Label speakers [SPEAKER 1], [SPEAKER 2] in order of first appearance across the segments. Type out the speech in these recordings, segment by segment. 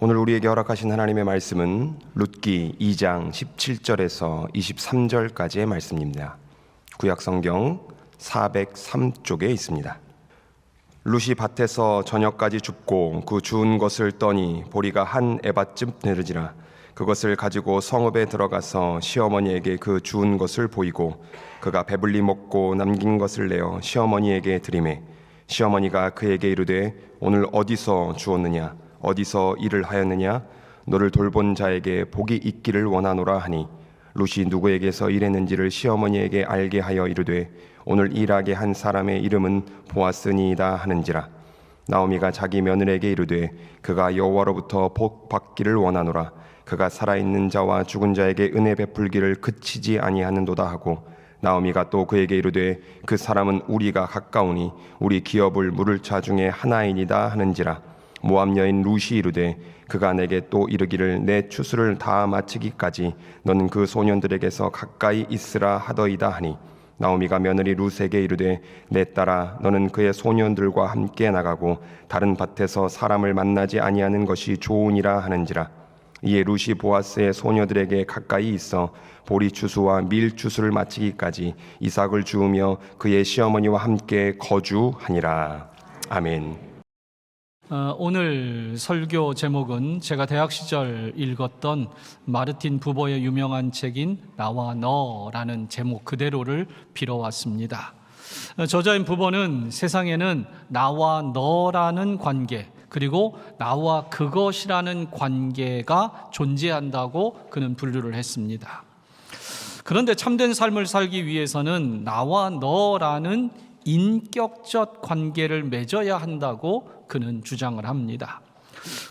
[SPEAKER 1] 오늘 우리에게 허락하신 하나님의 말씀은 룻기 2장 17절에서 23절까지의 말씀입니다. 구약성경 403쪽에 있습니다. 룻이 밭에서 저녁까지 줍고 그 주운 것을 떠니 보리가 한 에바쯤 되르지라. 그것을 가지고 성읍에 들어가서 시어머니에게 그 주운 것을 보이고 그가 배불리 먹고 남긴 것을 내어 시어머니에게 드리매 시어머니가 그에게 이르되 오늘 어디서 주었느냐 어디서 일을 하였느냐 너를 돌본 자에게 복이 있기를 원하노라 하니 룻이 누구에게서 일했는지를 시어머니에게 알게 하여 이르되 오늘 일하게 한 사람의 이름은 보아스니이다 하는지라. 나오미가 자기 며느리에게 이르되 그가 여호와로부터 복 받기를 원하노라. 그가 살아있는 자와 죽은 자에게 은혜 베풀기를 그치지 아니하는도다 하고 나오미가 또 그에게 이르되 그 사람은 우리가 가까우니 우리 기업을 물을 차 중에 하나이니다 하는지라. 모압 여인 룻이 이르되 그가 내게 또 이르기를 내 추수를 다 마치기까지 너는 그 소년들에게서 가까이 있으라 하더이다 하니 나오미가 며느리 룻에게 이르되 내 딸아 너는 그의 소년들과 함께 나가고 다른 밭에서 사람을 만나지 아니하는 것이 좋으니라 하는지라. 이에 룻이 보아스의 소녀들에게 가까이 있어 보리 추수와 밀 추수를 마치기까지 이삭을 주우며 그의 시어머니와 함께 거주하니라. 아멘.
[SPEAKER 2] 오늘 설교 제목은 제가 대학 시절 읽었던 마르틴 부버의 유명한 책인 나와 너라는 제목 그대로를 빌어왔습니다. 저자인 부버는 세상에는 나와 너라는 관계 그리고 나와 그것이라는 관계가 존재한다고 그는 분류를 했습니다. 그런데 참된 삶을 살기 위해서는 나와 너라는 인격적 관계를 맺어야 한다고 그는 주장을 합니다.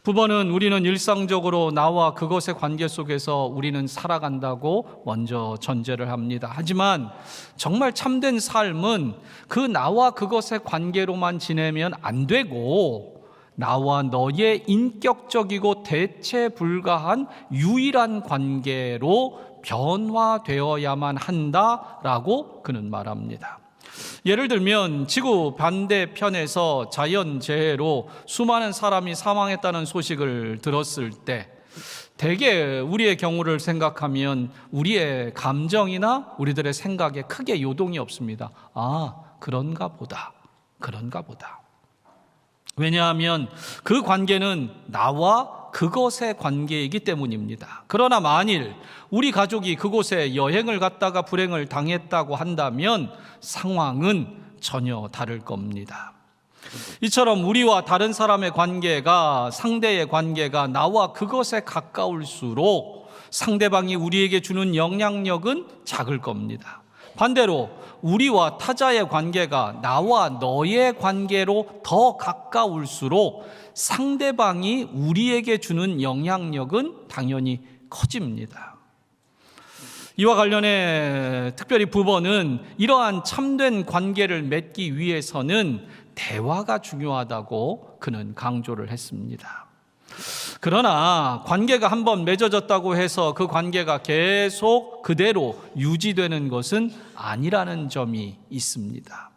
[SPEAKER 2] 부버는 우리는 일상적으로 나와 그것의 관계 속에서 우리는 살아간다고 먼저 전제를 합니다. 하지만 정말 참된 삶은 그 나와 그것의 관계로만 지내면 안 되고 나와 너의 인격적이고 대체 불가한 유일한 관계로 변화되어야만 한다라고 그는 말합니다. 예를 들면 지구 반대편에서 자연재해로 수많은 사람이 사망했다는 소식을 들었을 때 대개 우리의 경우를 생각하면 우리의 감정이나 우리들의 생각에 크게 요동이 없습니다. 그런가 보다. 왜냐하면 그 관계는 나와 그것의 관계이기 때문입니다. 그러나 만일 우리 가족이 그곳에 여행을 갔다가 불행을 당했다고 한다면 상황은 전혀 다를 겁니다. 이처럼 우리와 다른 사람의 관계가 상대의 관계가 나와 그것에 가까울수록 상대방이 우리에게 주는 영향력은 작을 겁니다. 반대로 우리와 타자의 관계가 나와 너의 관계로 더 가까울수록 상대방이 우리에게 주는 영향력은 당연히 커집니다. 이와 관련해 특별히 부버는 이러한 참된 관계를 맺기 위해서는 대화가 중요하다고 그는 강조를 했습니다. 그러나 관계가 한번 맺어졌다고 해서 그 관계가 계속 그대로 유지되는 것은 아니라는 점이 있습니다.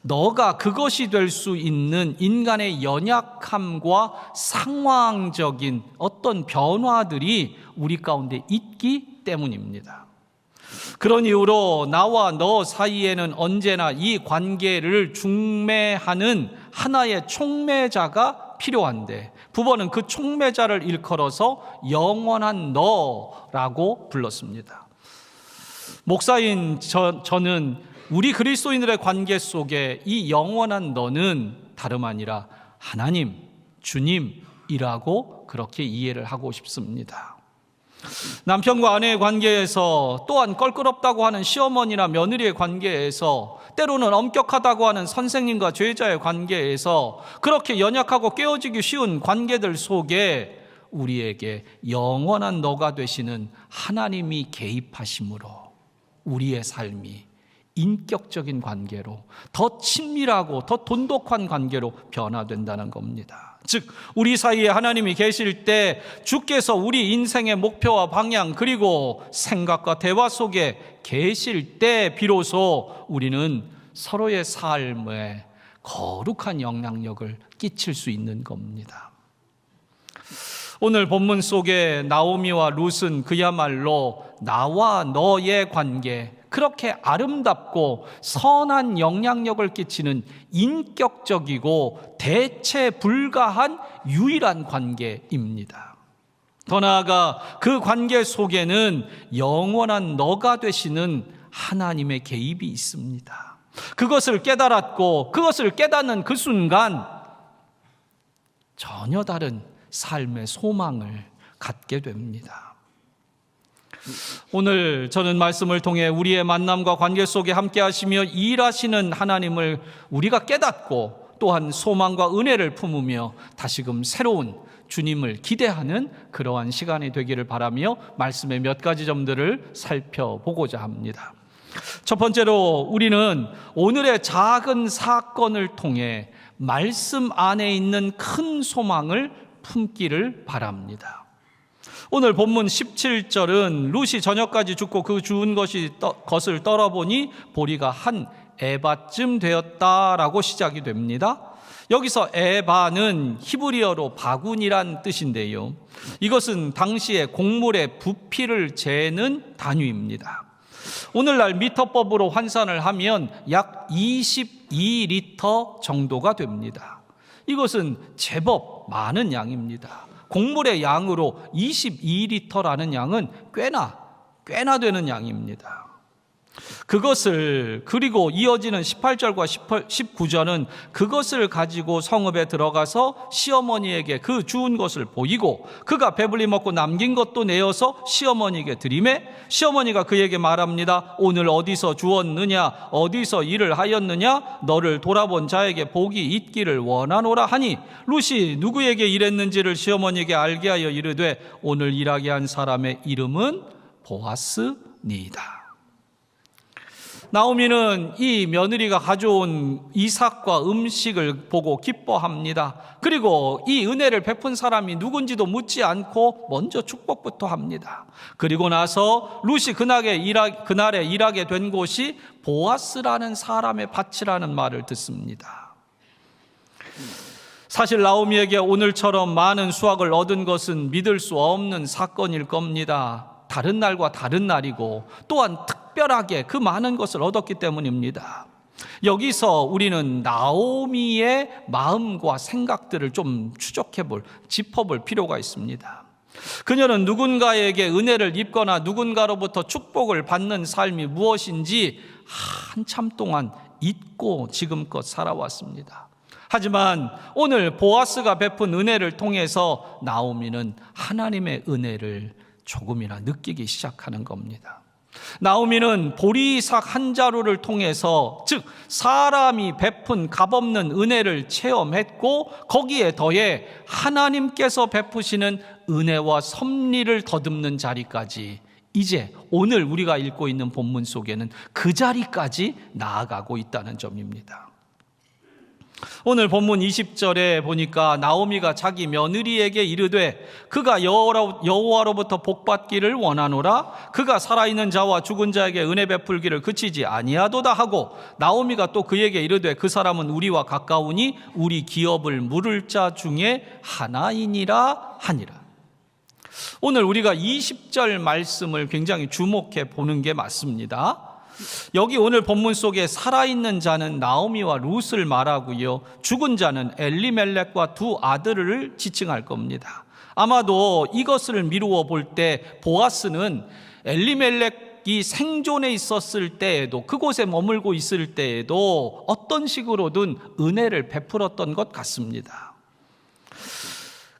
[SPEAKER 2] 너가 그것이 될 수 있는 인간의 연약함과 상황적인 어떤 변화들이 우리 가운데 있기 때문입니다. 그런 이유로 나와 너 사이에는 언제나 이 관계를 중매하는 하나의 촉매자가 필요한데 부버는 그 촉매자를 일컬어서 영원한 너라고 불렀습니다. 목사인 저는 우리 그리스도인들의 관계 속에 이 영원한 너는 다름 아니라 하나님, 주님이라고 그렇게 이해를 하고 싶습니다. 남편과 아내의 관계에서 또한 껄끄럽다고 하는 시어머니나 며느리의 관계에서 때로는 엄격하다고 하는 선생님과 제자의 관계에서 그렇게 연약하고 깨어지기 쉬운 관계들 속에 우리에게 영원한 너가 되시는 하나님이 개입하심으로 우리의 삶이 인격적인 관계로 더 친밀하고 더 돈독한 관계로 변화된다는 겁니다. 즉 우리 사이에 하나님이 계실 때 주께서 우리 인생의 목표와 방향 그리고 생각과 대화 속에 계실 때 비로소 우리는 서로의 삶에 거룩한 영향력을 끼칠 수 있는 겁니다. 오늘 본문 속에 나오미와 룻은 그야말로 나와 너의 관계, 그렇게 아름답고 선한 영향력을 끼치는 인격적이고 대체 불가한 유일한 관계입니다. 더 나아가 그 관계 속에는 영원한 너가 되시는 하나님의 개입이 있습니다. 그것을 깨달았고 그것을 깨닫는 그 순간 전혀 다른 삶의 소망을 갖게 됩니다. 오늘 저는 말씀을 통해 우리의 만남과 관계 속에 함께 하시며 일하시는 하나님을 우리가 깨닫고 또한 소망과 은혜를 품으며 다시금 새로운 주님을 기대하는 그러한 시간이 되기를 바라며 말씀의 몇 가지 점들을 살펴보고자 합니다. 첫 번째로 우리는 오늘의 작은 사건을 통해 말씀 안에 있는 큰 소망을 품기를 바랍니다. 오늘 본문 17절은 룻이 저녁까지 죽고 그 주운 것을 떨어보니 보리가 한 에바쯤 되었다라고 시작이 됩니다. 여기서 에바는 히브리어로 바군이란 뜻인데요, 이것은 당시의 곡물의 부피를 재는 단위입니다. 오늘날 미터법으로 환산을 하면 약 22리터 정도가 됩니다. 이것은 제법 많은 양입니다. 곡물의 양으로 22리터라는 양은 꽤나 되는 양입니다. 그것을, 그리고 이어지는 18절과 19절은 그것을 가지고 성읍에 들어가서 시어머니에게 그 주운 것을 보이고 그가 배불리 먹고 남긴 것도 내어서 시어머니에게 드리매 시어머니가 그에게 말합니다. 오늘 어디서 주었느냐, 어디서 일을 하였느냐, 너를 돌아본 자에게 복이 있기를 원하노라 하니 룻이 누구에게 일했는지를 시어머니에게 알게 하여 이르되 오늘 일하게 한 사람의 이름은 보아스니이다. 나오미는 이 며느리가 가져온 이삭과 음식을 보고 기뻐합니다. 그리고 이 은혜를 베푼 사람이 누군지도 묻지 않고 먼저 축복부터 합니다. 그리고 나서 룻이 그날에 일하게 된 곳이 보아스라는 사람의 밭이라는 말을 듣습니다. 사실 나오미에게 오늘처럼 많은 수확을 얻은 것은 믿을 수 없는 사건일 겁니다. 다른 날과 다른 날이고 또한 특별하게 그 많은 것을 얻었기 때문입니다. 여기서 우리는 나오미의 마음과 생각들을 좀 짚어볼 필요가 있습니다. 그녀는 누군가에게 은혜를 입거나 누군가로부터 축복을 받는 삶이 무엇인지 한참 동안 잊고 지금껏 살아왔습니다. 하지만 오늘 보아스가 베푼 은혜를 통해서 나오미는 하나님의 은혜를 조금이나 느끼기 시작하는 겁니다. 나오미는 보리삭 한 자루를 통해서, 즉 사람이 베푼 값없는 은혜를 체험했고 거기에 더해 하나님께서 베푸시는 은혜와 섭리를 더듬는 자리까지, 이제 오늘 우리가 읽고 있는 본문 속에는 그 자리까지 나아가고 있다는 점입니다. 오늘 본문 20절에 보니까 나오미가 자기 며느리에게 이르되 그가 여호와로부터 복받기를 원하노라, 그가 살아있는 자와 죽은 자에게 은혜 베풀기를 그치지 아니하도다 하고, 나오미가 또 그에게 이르되 그 사람은 우리와 가까우니 우리 기업을 물을 자 중에 하나이니라 하니라. 오늘 우리가 20절 말씀을 굉장히 주목해 보는 게 맞습니다. 여기 오늘 본문 속에 살아있는 자는 나오미와 룻을 말하고요, 죽은 자는 엘리멜렉과 두 아들을 지칭할 겁니다. 아마도 이것을 미루어 볼 때 보아스는 엘리멜렉이 생존해 있었을 때에도, 그곳에 머물고 있을 때에도 어떤 식으로든 은혜를 베풀었던 것 같습니다.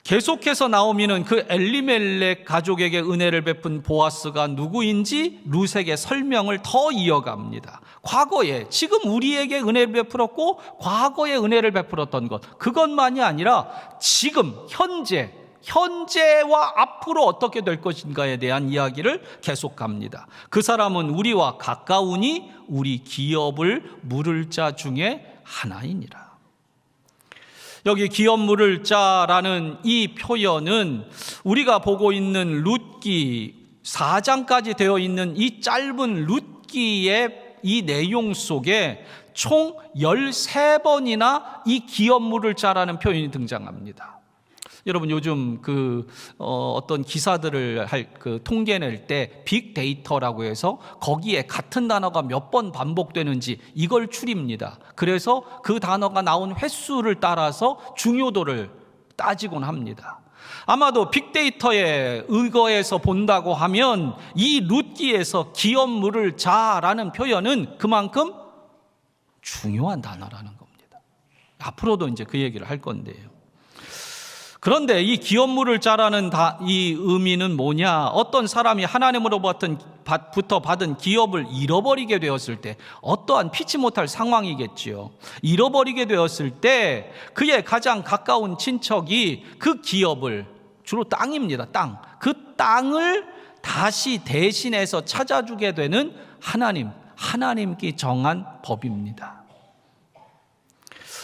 [SPEAKER 2] 계속해서 나오미는 그 엘리멜렉 가족에게 은혜를 베푼 보아스가 누구인지 룻에게 설명을 더 이어갑니다. 과거에, 지금 우리에게 은혜를 베풀었고 과거에 은혜를 베풀었던 것, 그것만이 아니라 지금 현재와 앞으로 어떻게 될 것인가에 대한 이야기를 계속합니다. 그 사람은 우리와 가까우니 우리 기업을 물을 자 중에 하나이니라. 여기 기업 물을 자라는 이 표현은 우리가 보고 있는 룻기 4장까지 되어 있는 이 짧은 룻기의 이 내용 속에 총 13번이나 이 기업 물을 자라는 표현이 등장합니다. 여러분 요즘 어떤 기사들을 통계 낼 때 빅데이터라고 해서 거기에 같은 단어가 몇 번 반복되는지 이걸 추립니다. 그래서 그 단어가 나온 횟수를 따라서 중요도를 따지곤 합니다. 아마도 빅데이터에 의거해서 본다고 하면 이 룻기에서 기업 물을 자라는 표현은 그만큼 중요한 단어라는 겁니다. 앞으로도 이제 그 얘기를 할 건데요. 그런데 이 기업 물을 자라는 이 의미는 뭐냐? 어떤 사람이 하나님으로부터 받은 기업을 잃어버리게 되었을 때 어떠한 피치 못할 상황이겠지요. 잃어버리게 되었을 때 그의 가장 가까운 친척이 그 기업을, 주로 땅입니다. 땅. 그 땅을 다시 대신해서 찾아주게 되는 하나님께 정한 법입니다.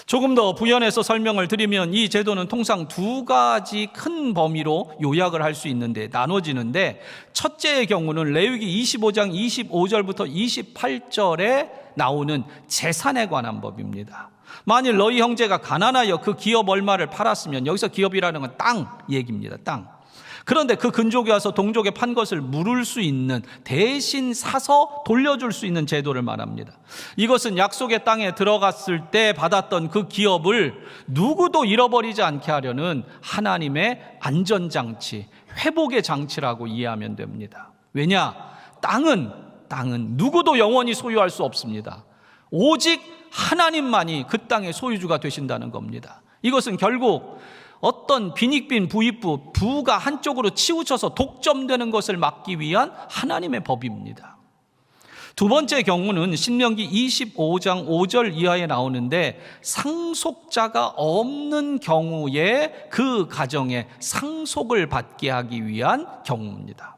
[SPEAKER 2] 조금 더 부연해서 설명을 드리면 이 제도는 통상 두 가지 큰 범위로 요약을 할 수 있는데 나눠지는데, 첫째의 경우는 레위기 25장 25절부터 28절에 나오는 재산에 관한 법입니다. 만일 너희 형제가 가난하여 그 기업 얼마를 팔았으면, 여기서 기업이라는 건 땅 얘기입니다. 땅. 그런데 그 근족이 와서 동족에 판 것을 물을 수 있는, 대신 사서 돌려줄 수 있는 제도를 말합니다. 이것은 약속의 땅에 들어갔을 때 받았던 그 기업을 누구도 잃어버리지 않게 하려는 하나님의 안전장치, 회복의 장치라고 이해하면 됩니다. 왜냐? 땅은 누구도 영원히 소유할 수 없습니다. 오직 하나님만이 그 땅의 소유주가 되신다는 겁니다. 이것은 결국 어떤 빈익빈 부익부, 부가 한쪽으로 치우쳐서 독점되는 것을 막기 위한 하나님의 법입니다. 두 번째 경우는 신명기 25장 5절 이하에 나오는데, 상속자가 없는 경우에 그 가정에 상속을 받게 하기 위한 경우입니다.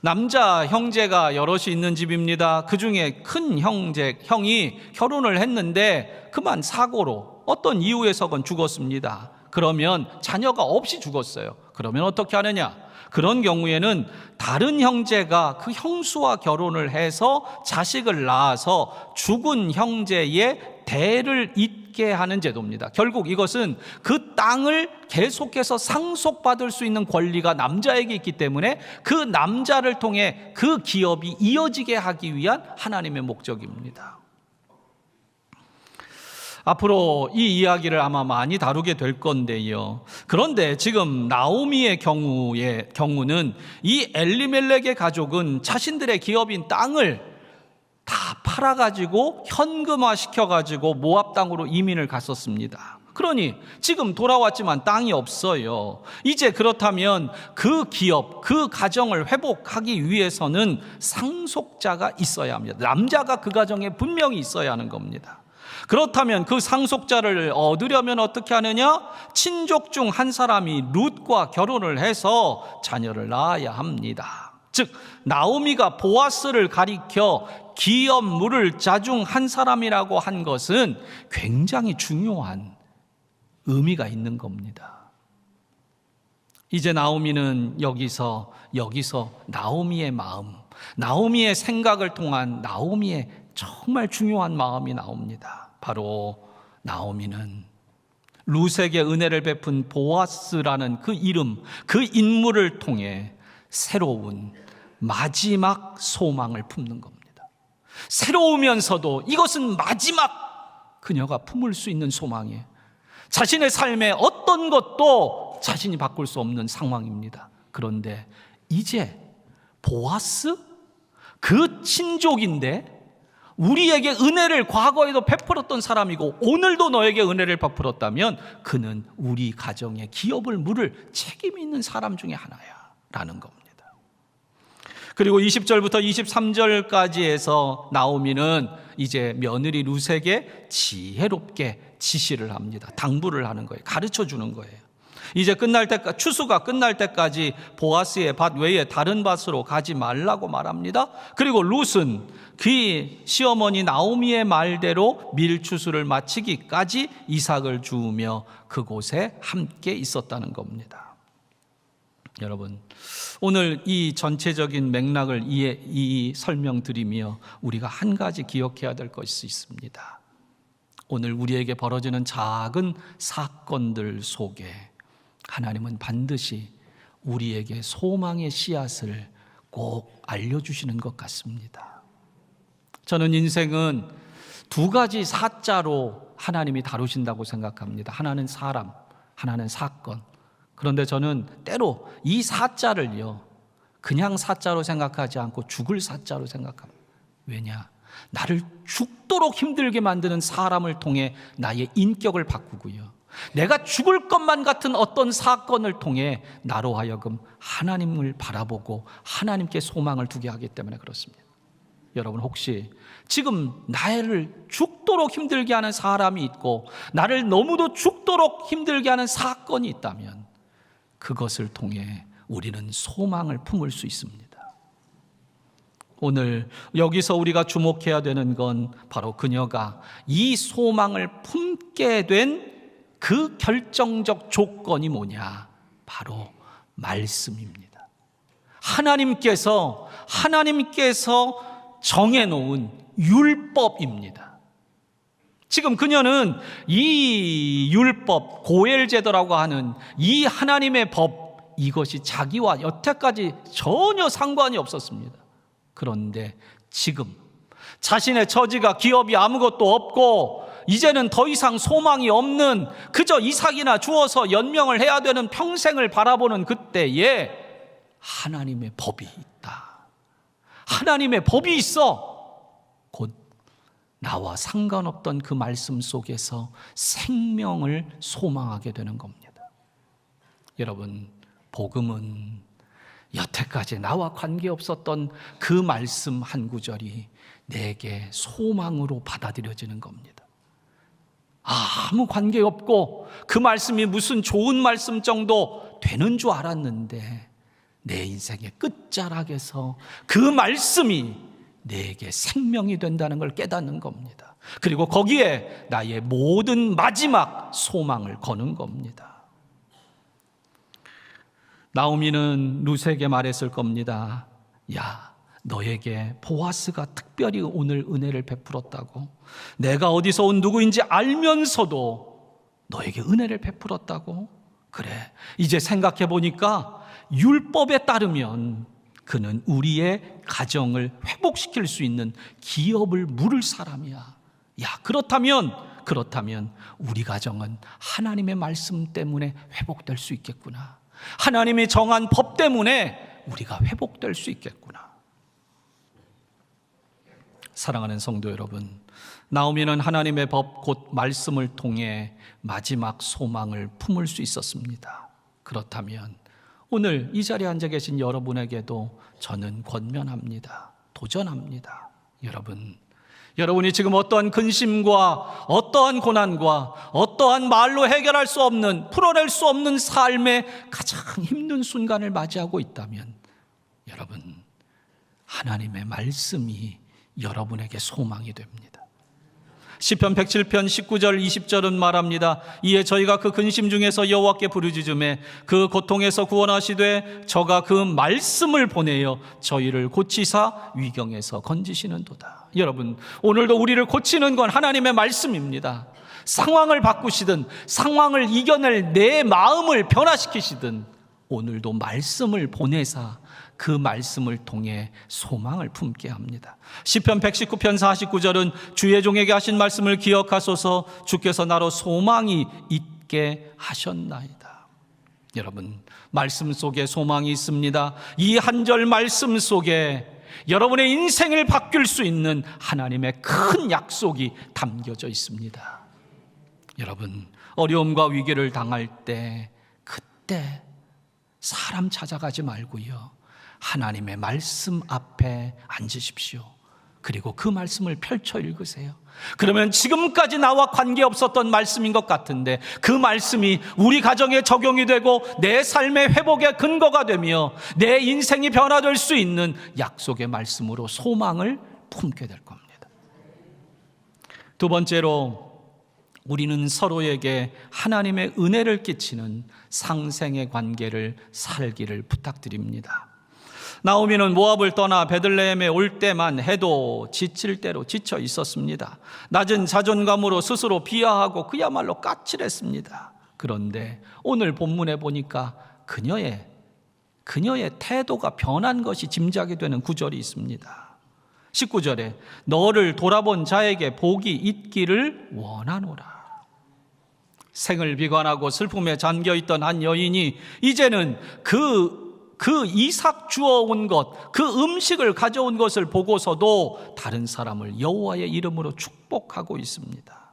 [SPEAKER 2] 남자 형제가 여럿이 있는 집입니다. 그 중에 큰 형이 결혼을 했는데 그만 사고로 어떤 이유에서건 죽었습니다. 그러면 자녀가 없이 죽었어요. 그러면 어떻게 하느냐? 그런 경우에는 다른 형제가 그 형수와 결혼을 해서 자식을 낳아서 죽은 형제의 대를 잇게 하는 제도입니다. 결국 이것은 그 땅을 계속해서 상속받을 수 있는 권리가 남자에게 있기 때문에 그 남자를 통해 그 기업이 이어지게 하기 위한 하나님의 목적입니다. 앞으로 이 이야기를 아마 많이 다루게 될 건데요. 그런데 지금 나오미의 경우는 이 엘리멜렉의 가족은 자신들의 기업인 땅을 다 팔아가지고 현금화시켜가지고 모압 땅으로 이민을 갔었습니다. 그러니 지금 돌아왔지만 땅이 없어요. 이제 그렇다면 그 기업, 그 가정을 회복하기 위해서는 상속자가 있어야 합니다. 남자가 그 가정에 분명히 있어야 하는 겁니다. 그렇다면 그 상속자를 얻으려면 어떻게 하느냐? 친족 중 한 사람이 룻과 결혼을 해서 자녀를 낳아야 합니다. 즉 나오미가 보아스를 가리켜 기업 물을 자 중 한 사람이라고 한 것은 굉장히 중요한 의미가 있는 겁니다. 이제 나오미는 여기서 나오미의 마음, 나오미의 생각을 통한 나오미의 정말 중요한 마음이 나옵니다. 바로 나오미는 룻에게 은혜를 베푼 보아스라는 그 이름, 그 인물을 통해 새로운 마지막 소망을 품는 겁니다. 새로우면서도 이것은 마지막 그녀가 품을 수 있는 소망이에요. 자신의 삶의 어떤 것도 자신이 바꿀 수 없는 상황입니다. 그런데 이제 보아스? 그 친족인데 우리에게 은혜를 과거에도 베풀었던 사람이고 오늘도 너에게 은혜를 베풀었다면 그는 우리 가정의 기업을 물을 책임 있는 사람 중에 하나야 라는 겁니다. 그리고 20절부터 23절까지 해서 나오미는 이제 며느리 룻에게 지혜롭게 지시를 합니다. 당부를 하는 거예요. 가르쳐 주는 거예요. 이제 추수가 끝날 때까지 보아스의 밭 외에 다른 밭으로 가지 말라고 말합니다. 그리고 룻은 그 시어머니 나오미의 말대로 밀추수를 마치기까지 이삭을 주우며 그곳에 함께 있었다는 겁니다. 여러분, 오늘 이 전체적인 맥락을 설명드리며 우리가 한 가지 기억해야 될 것이 있습니다. 오늘 우리에게 벌어지는 작은 사건들 속에 하나님은 반드시 우리에게 소망의 씨앗을 꼭 알려주시는 것 같습니다. 저는 인생은 두 가지 사자로 하나님이 다루신다고 생각합니다. 하나는 사람, 하나는 사건. 그런데 저는 때로 이 사자를요, 그냥 사자로 생각하지 않고 죽을 사자로 생각합니다. 왜냐? 나를 죽도록 힘들게 만드는 사람을 통해 나의 인격을 바꾸고요, 내가 죽을 것만 같은 어떤 사건을 통해 나로 하여금 하나님을 바라보고 하나님께 소망을 두게 하기 때문에 그렇습니다. 여러분, 혹시 지금 나를 죽도록 힘들게 하는 사람이 있고 나를 너무도 죽도록 힘들게 하는 사건이 있다면 그것을 통해 우리는 소망을 품을 수 있습니다. 오늘 여기서 우리가 주목해야 되는 건 바로 그녀가 이 소망을 품게 된 그 결정적 조건이 뭐냐? 바로 말씀입니다. 하나님께서 정해놓은 율법입니다. 지금 그녀는 이 율법, 고엘제도라고 하는 이 하나님의 법, 이것이 자기와 여태까지 전혀 상관이 없었습니다. 그런데 지금 자신의 처지가, 기업이 아무것도 없고 이제는 더 이상 소망이 없는, 그저 이삭이나 주어서 연명을 해야 되는 평생을 바라보는 그때에 하나님의 법이 있다. 하나님의 법이 있어. 곧 나와 상관없던 그 말씀 속에서 생명을 소망하게 되는 겁니다. 여러분, 복음은 여태까지 나와 관계없었던 그 말씀 한 구절이 내게 소망으로 받아들여지는 겁니다. 아무 관계없고 그 말씀이 무슨 좋은 말씀 정도 되는 줄 알았는데 내 인생의 끝자락에서 그 말씀이 내게 생명이 된다는 걸 깨닫는 겁니다. 그리고 거기에 나의 모든 마지막 소망을 거는 겁니다. 나오미는 룻에게 말했을 겁니다. 야, 너에게 보아스가 특별히 오늘 은혜를 베풀었다고, 내가 어디서 온 누구인지 알면서도 너에게 은혜를 베풀었다고. 그래, 이제 생각해 보니까 율법에 따르면 그는 우리의 가정을 회복시킬 수 있는 기업을 물을 사람이야. 야, 그렇다면 우리 가정은 하나님의 말씀 때문에 회복될 수 있겠구나. 하나님이 정한 법 때문에 우리가 회복될 수 있겠구나. 사랑하는 성도 여러분, 나오미는 하나님의 법, 곧 말씀을 통해 마지막 소망을 품을 수 있었습니다. 그렇다면 오늘 이 자리에 앉아 계신 여러분에게도 저는 권면합니다. 도전합니다. 여러분이 지금 어떠한 근심과 어떠한 고난과 어떠한 말로 해결할 수 없는, 풀어낼 수 없는 삶의 가장 힘든 순간을 맞이하고 있다면 여러분, 하나님의 말씀이 여러분에게 소망이 됩니다. 시편 107편 19절 20절은 말합니다. 이에 저희가 그 근심 중에서 여호와께 부르짖음에 그 고통에서 구원하시되 저가 그 말씀을 보내어 저희를 고치사 위경에서 건지시는도다. 여러분, 오늘도 우리를 고치는 건 하나님의 말씀입니다. 상황을 바꾸시든 상황을 이겨낼 내 마음을 변화시키시든 오늘도 말씀을 보내사 그 말씀을 통해 소망을 품게 합니다. 시편 119편 49절은 주의 종에게 하신 말씀을 기억하소서, 주께서 나로 소망이 있게 하셨나이다. 여러분, 말씀 속에 소망이 있습니다. 이 한 절 말씀 속에 여러분의 인생을 바뀔 수 있는 하나님의 큰 약속이 담겨져 있습니다. 여러분, 어려움과 위기를 당할 때 그때 사람 찾아가지 말고요, 하나님의 말씀 앞에 앉으십시오. 그리고 그 말씀을 펼쳐 읽으세요. 그러면 지금까지 나와 관계없었던 말씀인 것 같은데 그 말씀이 우리 가정에 적용이 되고 내 삶의 회복의 근거가 되며 내 인생이 변화될 수 있는 약속의 말씀으로 소망을 품게 될 겁니다. 두 번째로, 우리는 서로에게 하나님의 은혜를 끼치는 상생의 관계를 살기를 부탁드립니다. 나오미는 모압을 떠나 베들레헴에 올 때만 해도 지칠 대로 지쳐 있었습니다. 낮은 자존감으로 스스로 비하하고 그야말로 까칠했습니다. 그런데 오늘 본문에 보니까 그녀의 태도가 변한 것이 짐작이 되는 구절이 있습니다. 19절에 너를 돌아본 자에게 복이 있기를 원하노라. 생을 비관하고 슬픔에 잠겨있던 한 여인이 이제는 그 이삭 주워온 것, 그 음식을 가져온 것을 보고서도 다른 사람을 여호와의 이름으로 축복하고 있습니다.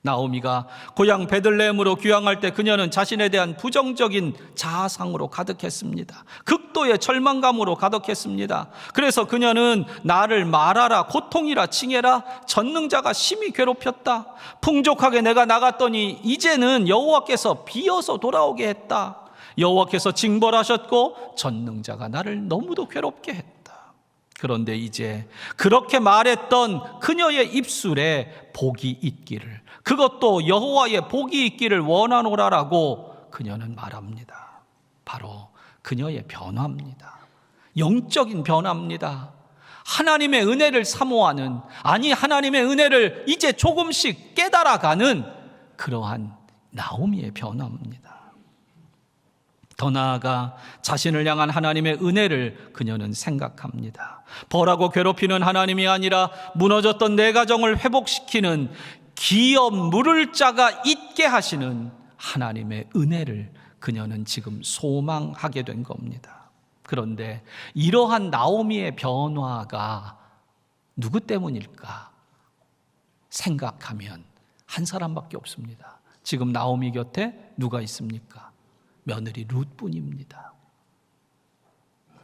[SPEAKER 2] 나오미가 고향 베들레헴으로 귀향할 때 그녀는 자신에 대한 부정적인 자아상으로 가득했습니다. 극도의 절망감으로 가득했습니다. 그래서 그녀는 나를 말하라, 고통이라 칭해라, 전능자가 심히 괴롭혔다. 풍족하게 내가 나갔더니 이제는 여호와께서 비어서 돌아오게 했다. 여호와께서 징벌하셨고 전능자가 나를 너무도 괴롭게 했다. 그런데 이제 그렇게 말했던 그녀의 입술에 복이 있기를, 그것도 여호와의 복이 있기를 원하노라라고 그녀는 말합니다. 바로 그녀의 변화입니다. 영적인 변화입니다. 하나님의 은혜를 사모하는, 아니 하나님의 은혜를 이제 조금씩 깨달아가는 그러한 나오미의 변화입니다. 더 나아가 자신을 향한 하나님의 은혜를 그녀는 생각합니다. 벌하고 괴롭히는 하나님이 아니라 무너졌던 내 가정을 회복시키는 기업 물을 자가 있게 하시는 하나님의 은혜를 그녀는 지금 소망하게 된 겁니다. 그런데 이러한 나오미의 변화가 누구 때문일까 생각하면 한 사람밖에 없습니다. 지금 나오미 곁에 누가 있습니까? 며느리 룻뿐입니다.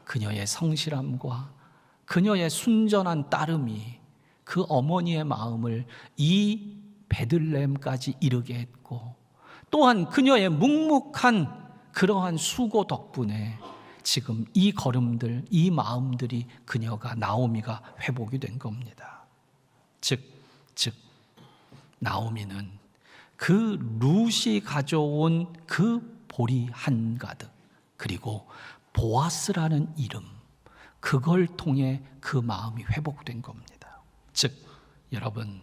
[SPEAKER 2] 그녀의 성실함과 그녀의 순전한 따름이 그 어머니의 마음을 이 베들레헴까지 이르게 했고, 또한 그녀의 묵묵한 그러한 수고 덕분에 지금 이 걸음들, 이 마음들이 그녀가, 나오미가 회복이 된 겁니다. 즉 나오미는 그 룻이 가져온 그 보리 한가득, 그리고 보아스라는 이름, 그걸 통해 그 마음이 회복된 겁니다. 즉 여러분,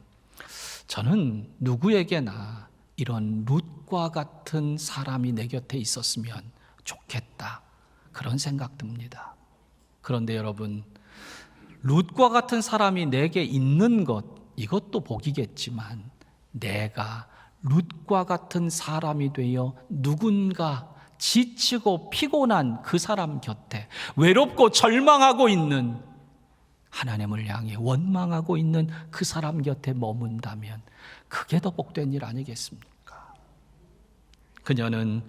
[SPEAKER 2] 저는 누구에게나 이런 룻과 같은 사람이 내 곁에 있었으면 좋겠다, 그런 생각 듭니다. 그런데 여러분, 룻과 같은 사람이 내게 있는 것, 이것도 복이겠지만 내가 룻과 같은 사람이 되어 누군가 지치고 피곤한 그 사람 곁에, 외롭고 절망하고 있는, 하나님을 향해 원망하고 있는 그 사람 곁에 머문다면 그게 더 복된 일 아니겠습니까? 그녀는,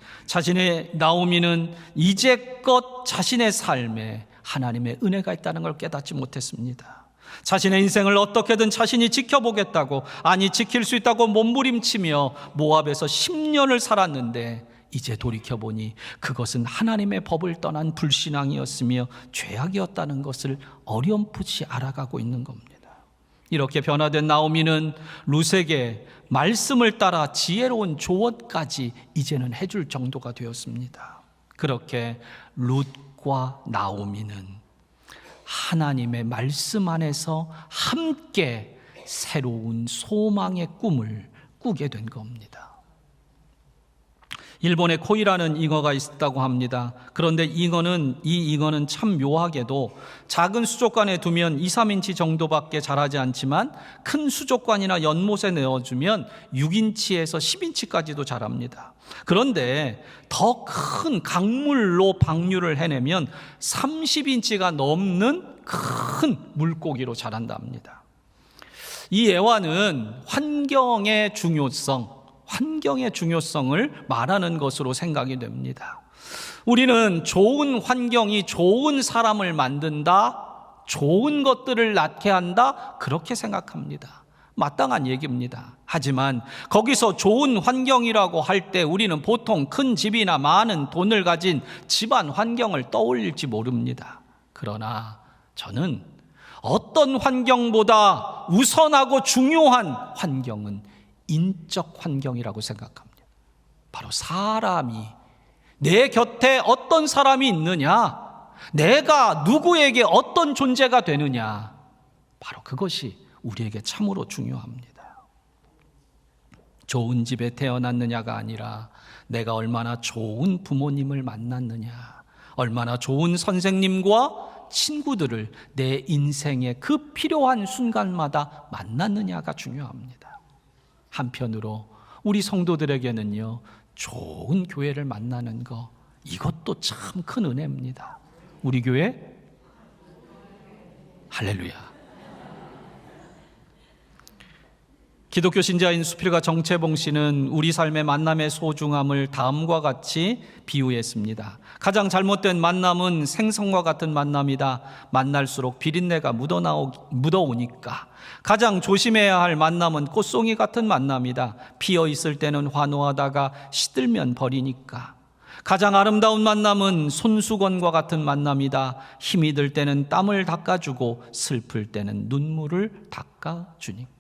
[SPEAKER 2] 나오미는 이제껏 자신의 삶에 하나님의 은혜가 있다는 걸 깨닫지 못했습니다. 자신의 인생을 어떻게든 자신이 지켜보겠다고, 아니 지킬 수 있다고 몸부림치며 모압에서 10년을 살았는데 이제 돌이켜보니 그것은 하나님의 법을 떠난 불신앙이었으며 죄악이었다는 것을 어렴풋이 알아가고 있는 겁니다. 이렇게 변화된 나오미는 룻에게 말씀을 따라 지혜로운 조언까지 이제는 해줄 정도가 되었습니다. 그렇게 룻과 나오미는 하나님의 말씀 안에서 함께 새로운 소망의 꿈을 꾸게 된 겁니다. 일본에 코이라는 잉어가 있다고 합니다. 그런데 이 잉어는 참 묘하게도 작은 수족관에 두면 2, 3인치 정도밖에 자라지 않지만 큰 수족관이나 연못에 넣어주면 6인치에서 10인치까지도 자랍니다. 그런데 더 큰 강물로 방류를 해내면 30인치가 넘는 큰 물고기로 자란다 합니다. 이 애완은 환경의 중요성을 말하는 것으로 생각이 됩니다. 우리는 좋은 환경이 좋은 사람을 만든다, 좋은 것들을 낳게 한다, 그렇게 생각합니다. 마땅한 얘기입니다. 하지만 거기서 좋은 환경이라고 할 때 우리는 보통 큰 집이나 많은 돈을 가진 집안 환경을 떠올릴지 모릅니다. 그러나 저는 어떤 환경보다 우선하고 중요한 환경은 인적 환경이라고 생각합니다. 바로 사람이, 내 곁에 어떤 사람이 있느냐, 내가 누구에게 어떤 존재가 되느냐, 바로 그것이 우리에게 참으로 중요합니다. 좋은 집에 태어났느냐가 아니라 내가 얼마나 좋은 부모님을 만났느냐, 얼마나 좋은 선생님과 친구들을 내 인생의 그 필요한 순간마다 만났느냐가 중요합니다. 한편으로 우리 성도들에게는요, 좋은 교회를 만나는 거, 이것도 참 큰 은혜입니다. 우리 교회 할렐루야. 기독교 신자인 수필가 정채봉 씨는 우리 삶의 만남의 소중함을 다음과 같이 비유했습니다. 가장 잘못된 만남은 생선과 같은 만남이다. 만날수록 비린내가 묻어오니까. 가장 조심해야 할 만남은 꽃송이 같은 만남이다. 피어 있을 때는 환호하다가 시들면 버리니까. 가장 아름다운 만남은 손수건과 같은 만남이다. 힘이 들 때는 땀을 닦아주고 슬플 때는 눈물을 닦아주니까.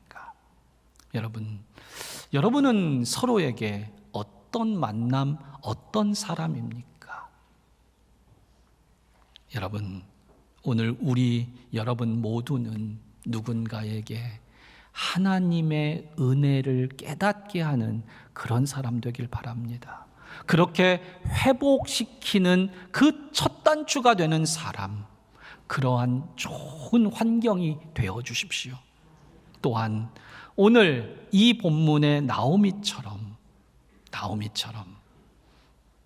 [SPEAKER 2] 여러분은 서로에게 어떤 만남, 어떤 사람입니까? 여러분, 오늘 여러분 모두는 누군가에게 하나님의 은혜를 깨닫게 하는 그런 사람 되길 바랍니다. 그렇게 회복시키는 그 첫 단추가 되는 사람, 그러한 좋은 환경이 되어 주십시오. 또한 오늘 이 본문의 나오미처럼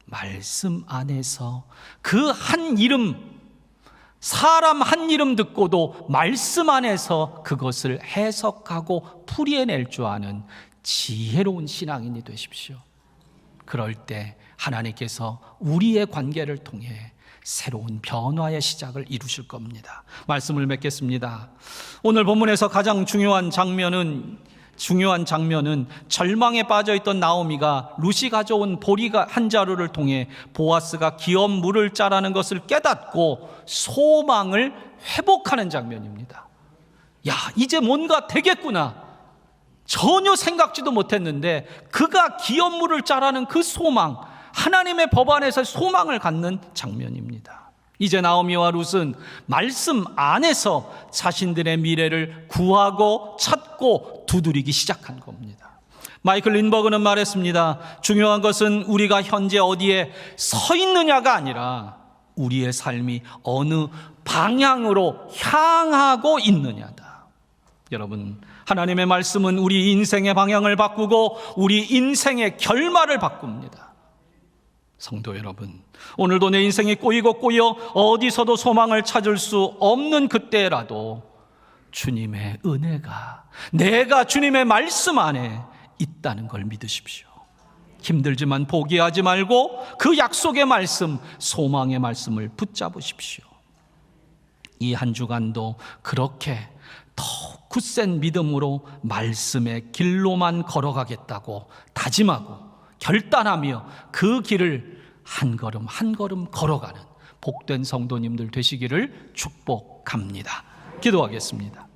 [SPEAKER 2] 말씀 안에서 그 한 이름, 사람 한 이름 듣고도 말씀 안에서 그것을 해석하고 풀이해낼 줄 아는 지혜로운 신앙인이 되십시오. 그럴 때 하나님께서 우리의 관계를 통해 새로운 변화의 시작을 이루실 겁니다. 말씀을 맺겠습니다. 오늘 본문에서 가장 중요한 장면은 절망에 빠져있던 나오미가 룻이 가져온 보리가 한 자루를 통해 보아스가 기업 물을 짜라는 것을 깨닫고 소망을 회복하는 장면입니다. 야, 이제 뭔가 되겠구나. 전혀 생각지도 못했는데 그가 기업 물을 짜라는 그 소망, 하나님의 법 안에서 소망을 갖는 장면입니다. 이제 나오미와 룻은 말씀 안에서 자신들의 미래를 구하고 찾고 두드리기 시작한 겁니다. 마이클 린버그는 말했습니다. 중요한 것은 우리가 현재 어디에 서 있느냐가 아니라 우리의 삶이 어느 방향으로 향하고 있느냐다. 여러분, 하나님의 말씀은 우리 인생의 방향을 바꾸고 우리 인생의 결말을 바꿉니다. 성도 여러분, 오늘도 내 인생이 꼬이고 꼬여 어디서도 소망을 찾을 수 없는 그때라도 주님의 은혜가, 내가 주님의 말씀 안에 있다는 걸 믿으십시오. 힘들지만 포기하지 말고 그 약속의 말씀, 소망의 말씀을 붙잡으십시오. 이 한 주간도 그렇게 더 굳센 믿음으로 말씀의 길로만 걸어가겠다고 다짐하고 결단하며 그 길을 한 걸음 한 걸음 걸어가는 복된 성도님들 되시기를 축복합니다. 기도하겠습니다.